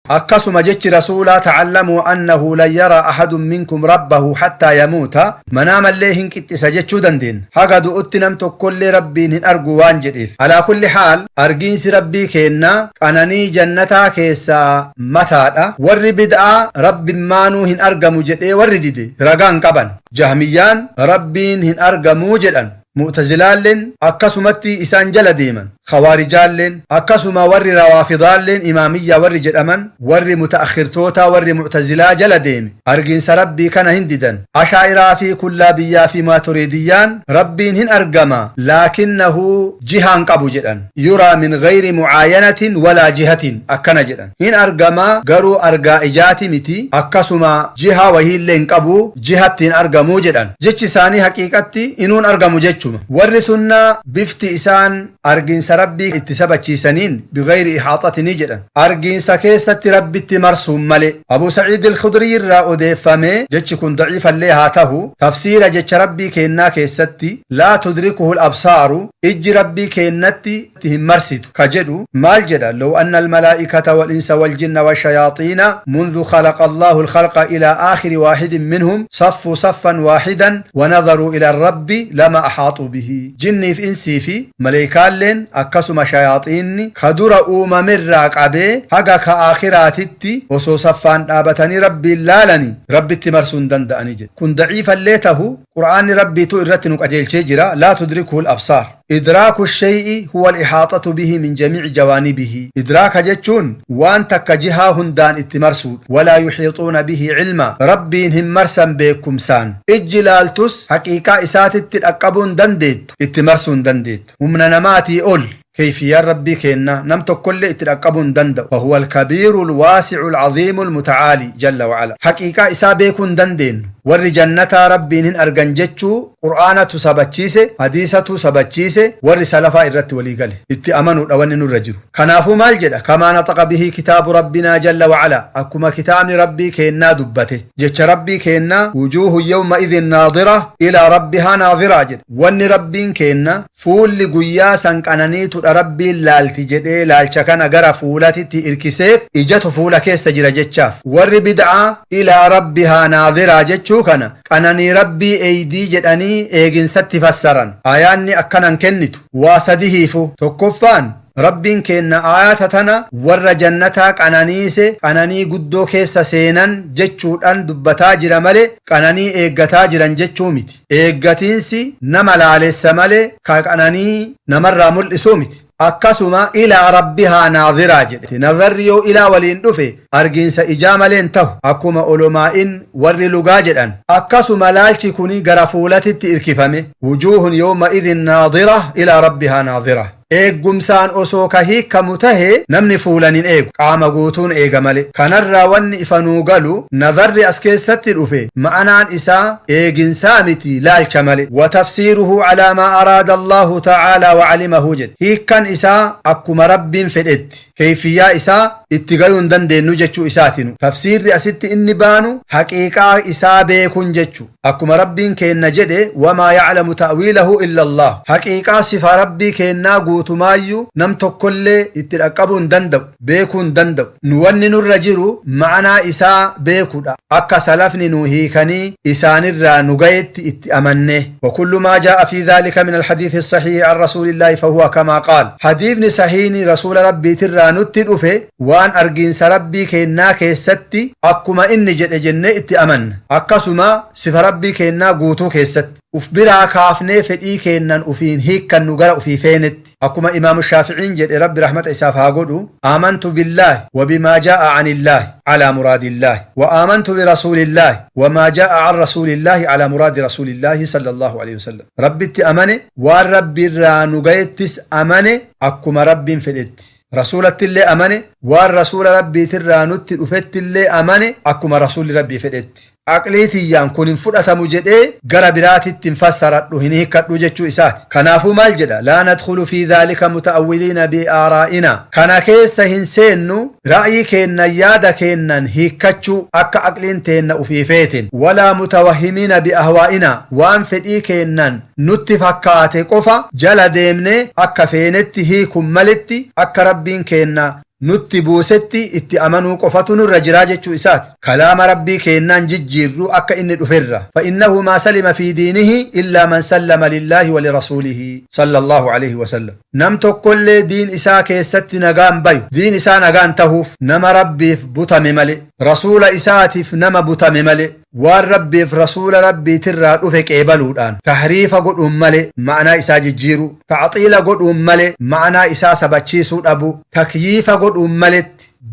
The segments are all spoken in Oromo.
akkasuma jechi rasuulaa ta'allamuu annahu lan yara ahadun minkum rabbahu hatta yamuuta manaamallee hin qixxisa jechuu dandeenya haga du'utti nam tokkollee rabbiin hin argu waan jedheef alaa kulli haal argiinsi rabbii keenna qananii jannataa keessaa mataadha warri bid'aa rabbiin maanuu hin argamu jedhee warri dide ragaan qaban jahmiyyaan rabbiin hin argamuu jedhan mu'tazilaalleen akkasumatti isaan jala deeman khawaarijaalleen akkasuma warri rawaafidaalleen imaamiyyaa warri jedhaman warri mutaakhirtoota warri mu'tazilaa jala deeme argiinsa rabbii kana hin didan ashaa'iraa fi kullaabiyyaa fi maaturiidiyyaan rabbiin hin argama laakinnahu jihaan qabu jedhan yuraa min gayri mucaayanatin walaa jihatin akkana jedhan hin argama garuu argaa ijaati miti akkasuma jiha wahiillee hin qabu jihatti hin argamuu jedhan jechi isaanii haqiiqatti inuun argamu jechuma warri sunnaa bifti isaan argiinsa rabbii itti sabachiisaniin bigayri ihaaxatinii jedhan argiinsa keessatti rabbitti marsuun male abuu saciid al-khudrii irraa odeeffame jechi kun daciifallee haa tahu tafsiira jecha rabbii keennaa keessatti laa tudrikuhu al-absaaru ijji rabbii keennatti hin marsitu ka jedhu maal jedha law anna al-malaa'ikata wal-insa wal-jinna wash-shayaaxiina mundu khalaqa allahu al-khalqa ila aakhiri waahidin minhum saffu saffan waahidan wa nadharuu ila ar-rabbi lama ahaaxuu bihi jinniif insii fi maleeykaalleen akkasuma shayaaxiinni ka dura uumamirraa qabee haga ka aakhiraatitti osoo saffaan dhaabatanii rabbiin laalanii rabbitti marsuu hin danda'anii jedhe kun daciifallee tahu qur'aanni rabbiitu irratti nu qajeelchee jira laa tudrikuhu al-absaar idraaku الشيء هو الإحاطة به من جميع جوانبه إدراك جتشون وان تك جها هندان اتمرسو ولا يحيطون به علما ربين هم مرسم بكم سان إجلالتس حقيقة إسات التلقبون دندد اتمرسون دندد ومن نماتي أول كيفية ربي كينا نمت كل اتلقبون دند وهو الكبير الواسع العظيم المتعالي جل وعلا حقيقة إسابيكون دندين warri jannataa rabbiin hin argan jechuu qur'aanatu sabachiise hadiisatu sabachiise warri salafaa irratti walii gale itti amanuudha wanni nurra jiru kanaafuu maal jedha kamaa naxaqa bihi kitaabu rabbinaa jalla wacala akkuma kitaabni rabbii keennaa dubbate jecha rabbii keennaa wujuuhu yawma idhin naadira ilaa rabbihaa naadiraa jedha wanni rabbiin keenna fuulli guyyaa san qananiitudha rabbiin laalti jedhee laalcha kana gara fuulatitti irkiseef ijatu fuula keessa jira jechaaf warri bid'aa ilaa rabbihaa naadiraa jechuu kana qananii rabbii eeydii jedhanii eeginsatti fassaran ayaanni akkanan kennitu waa sadihiifu tokkoffaan rabbiin keenna aayata tana warra jannataa qananiise qananii guddoo keessa seenan jechuudhaan dubbataa jira male qananii eeggataa jiran jechuu miti eeggatiinsi nama laalessa male ka qananii namarraa mul'isuu miti akkasuma ilaa rabbihaa naadhiraa jedhe nazarri yoo ilaa waliin dhufe argiinsa ijaa maleen tahu akkuma olomaa'in warri lugaa jedhan akkasuma laalchi kuni gara fuulatitti irkifame wujuuhun yawma idhin naadhira ilaa rabbihaa naadhira eeggumsaan osoo ka hiikkamu tahe namni fuulan hin eegu qaama guutuun eega male kanarraa wanni ifanuu galu nazarri as keessatti dhufe ma'anaan isaa eeginsaa miti laalcha male wa tafsiiruhu calaa maa araada allahu ta'aalaa wa calimahu jedhe hiikkan isaa akkuma rabbiin fedhetti keeyfiyyaa isaa itti galuu hin dandeenyu jechuu isaatinu tafsiirri asitti inni baanu haqiiqaa isaa beekun jechu akkuma rabbiin keenna jedhe wamaa yaclamu ta'wiilahu illa allah haqiiqaa sifa rabbii keennaa guutumaayyuu nam tokkollee itti dhaqqabuu hin danda'u beekuu hin danda'u nu wanni nurra jiru ma'anaa isaa beekudha akka salafni nu hiikanii isaanirraa nu gayetti itti amanne wakullu maa jaa'a fi dhaalika min alhadiithi sahiihi an rasuulillaahi fahuwa kamaa qaal hadiifni sahiini rasuula rabbiitirraa nutti dhufe waan argiinsa rabbii keennaa keessatti akkuma inni jedhe jennee itti amanna akkasuma sifa rabbii keennaa guutuu keessatti uf biraa kaafnee fedhii keennan ufiin hiikkannu gara ufii feenetti akkuma imaamu shaafi'iin jedhe rabbi rahmata isaaf haa godhu aamantu billaahi wa bimaa jaa'a anillaahi على مراد الله وآمنت برسول الله وما جاء عن رسول الله على مراد رسول الله صلى الله عليه وسلم ربي أمني والرب الرانقيتس أمني أكما رب فدت رسولة اللي أمني والرسول ربي ترانت أفت اللي أمني أكما رسول ربي فدت عقليتي ينكون فرأة مجدئ قربرات تنفسرت هنه كتوجة إسات كنافو مالجدة لا ندخل في ذلك متأولين بآرائنا كان كيس هنسينو رأيي كينا يادا كينا هيكتشو أكا أقلين تينا أفيفيتين ولا متوهمين بأهوائنا وان فدئي كينا نتفكات قفا جل ديمني أكا فينتي هيكم ملتي أكا ربين كينا nutti buusetti itti amanuu qofatu nurra jiraa jechuu isaati. Kalaama rabbii keennaan jijjiirru akka inni dhuferra. فإنه ما سلم في دينه إلا من سلم لله ولرسوله صلى الله عليه وسلم. نم تقول دين إساء كيست نغان بيو دين إساء نغان تهوف نما ربي بطم ملئ رسول إساتف نما بطم ملئ والربي في رسول ربي ترى رفك إبلو الآن تحريف قد ملئ معنى إساء جيرو تعطيل قد ملئ معنى إساء سبتشيسو أبو تكييف قد ملئ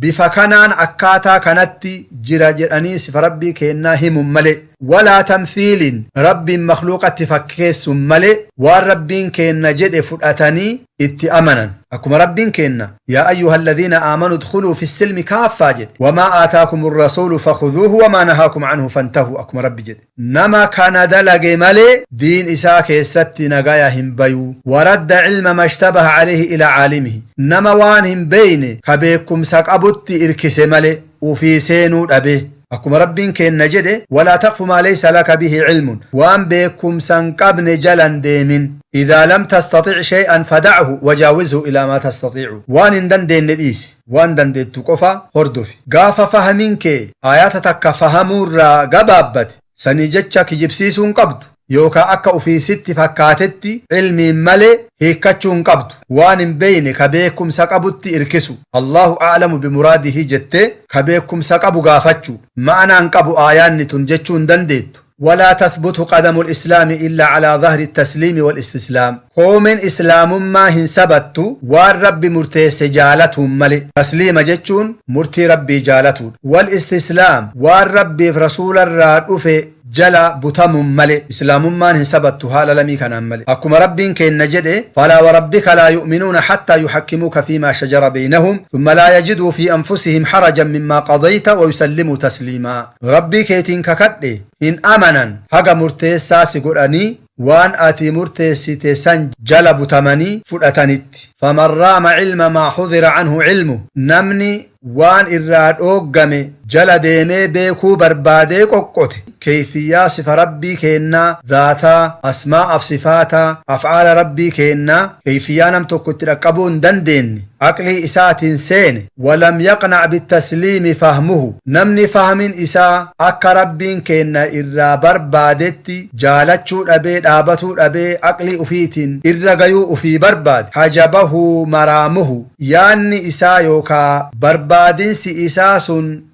بفكانان أكاتا كانت جراجراني سف ربي كينا هم ملئ ولا تمثيل رب مخلوق تفكيس ملئ والرب كينا جد فرأتني اتأمنا أكم رب كينا يا أيها الذين آمنوا ادخلوا في السلم كافة جد وما آتاكم الرسول فخذوه وما نهاكم عنه فانتهوا أكم رب جد نما كان دلق ملئ دين إساك يست نغايا هم بيو ورد علم ما اشتبه عليه إلى عالمه نما وانهم بين كبيكم ساقبت إركس ملئ وفي سينو أبيه أكم رب كينا جد ولا تقف ما ليس لك به علم وأن بكم سنقبن جلا ديمن إذا لم تستطع شيئا فدعه وجاوزه إلى ما تستطيع وان دندن نديس وان دندن تقفى هردف قاف فهمينك آياتك فهمور قبابت سنجتك جبسيسون قبض يوكا أكا في ست فكاتت علمي ملي هيكاتشون قبض وان بين كبيكم سقبت إركسو الله أعلم بمراده جت كبيكم سقبو قافتشو معنى انقبو آيان تنجتشون دندت ولا تثبت قدم الإسلام إلا على ظهر التسليم والاستسلام قوم إسلام ما هنسبت والرب مرتيس جالتهم ملئ تسليم جتشون مرتي ربي جالتون والاستسلام والرب في رسول الرادف جلا بتم ملئ إسلام ما هنسبت هالا لمي كان ملئ أكم رب كين نجد فلا وربك لا يؤمنون حتى يحكموك فيما شجر بينهم ثم لا يجدوا في أنفسهم حرجا مما قضيت ويسلموا تسليما ربي كيتين ككد إن أمنا هجا مرتيسا سيقراني وان آتي مرتيسي سن جلب تمني فرأتنت فمن رام علم ما حضر عنه علمه نمني وان إراد أوغمي جل ديمي بيكو بربادي قوقوتي كيفية صفة ربي كينا ذاتا أسماء صفاتا أفعال ربي كينا كيفية نمتو كترقبون دندين عقلي إسات سين ولم يقنع بالتسليم فهمه نمني فهم إسا أكا ربين كينا إرى بربادتي جالتشو أبي آبتو أبي عقلي أفيتين إرى غيو أفي برباد حجبه مرامه يعني إسا يوكا بربادين سي إساسٌ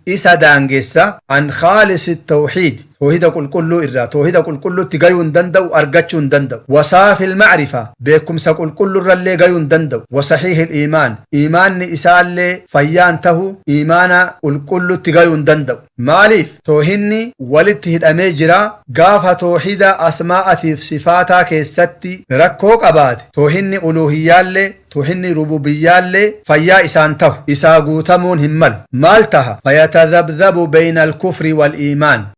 إسا دانجسا عن خالص التوحيد توحيد كل إرّا توحيد كل تجايون دندو أرجتشون دندو وصاف المعرفة بكم سكل كل الرّلّي جايون دندو وصحيح الإيمان إيمان إسال فيان تهو إيمان كل تجايون دندو ماليف توهني ولتهد أميجرا قاف توحيد أسماء في صفاتا كيستي ركوك أباد توهني ألوهيالي توهني ربوبيالي فيا إسان تهو إسا قوتمون همال مالتها فيتذبذب بين الكفر والإيمان